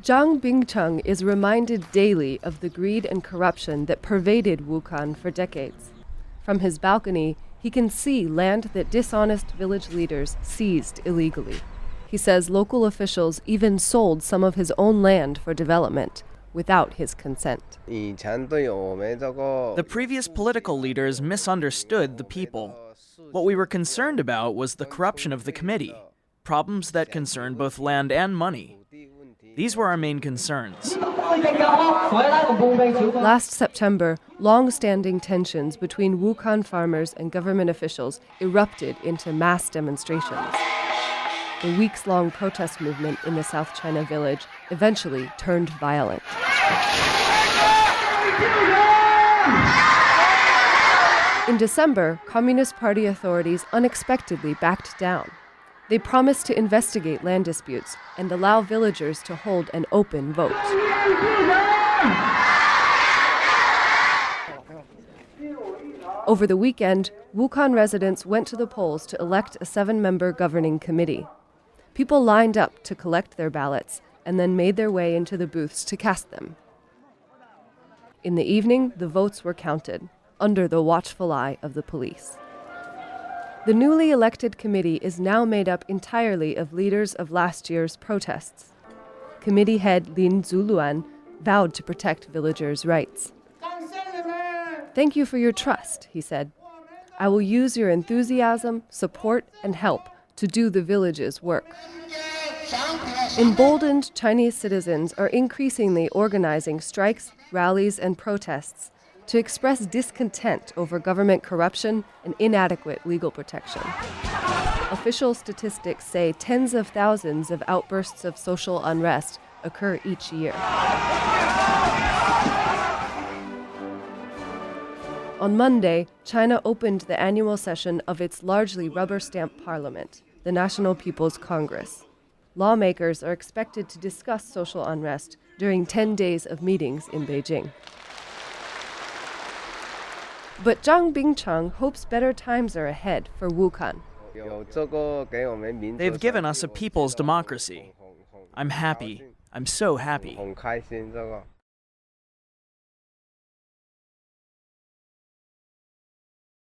Zhang Bingcheng is reminded daily of the greed and corruption that pervaded Wukan for decades. From his balcony, he can see land that dishonest village leaders seized illegally. He says local officials even sold some of his own land for development without his consent. The previous political leaders misunderstood the people. What we were concerned about was the corruption of the committee, problems that concerned both land and money. These were our main concerns. Last September, long-standing tensions between Wukan farmers and government officials erupted into mass demonstrations. The weeks-long protest movement in the South China Village eventually turned violent. In December, Communist Party authorities unexpectedly backed down. They promised to investigate land disputes and allow villagers to hold an open vote. Over the weekend, Wukan residents went to the polls to elect a 7-member governing committee. People lined up to collect their ballots and then made their way into the booths to cast them. In the evening, the votes were counted, under the watchful eye of the police. The newly elected committee is now made up entirely of leaders of last year's protests. Committee head Lin Zuluan vowed to protect villagers' rights. "Thank you for your trust," he said. "I will use your enthusiasm, support, and help to do the village's work." Emboldened Chinese citizens are increasingly organizing strikes, rallies, and protests to express discontent over government corruption and inadequate legal protection. Official statistics say tens of thousands of outbursts of social unrest occur each year. On Monday, China opened the annual session of its largely rubber-stamp parliament, the National People's Congress. Lawmakers are expected to discuss social unrest during 10 days of meetings in Beijing. But Zhang Bingcheng hopes better times are ahead for Wukan. They've given us a people's democracy. I'm happy. I'm so happy.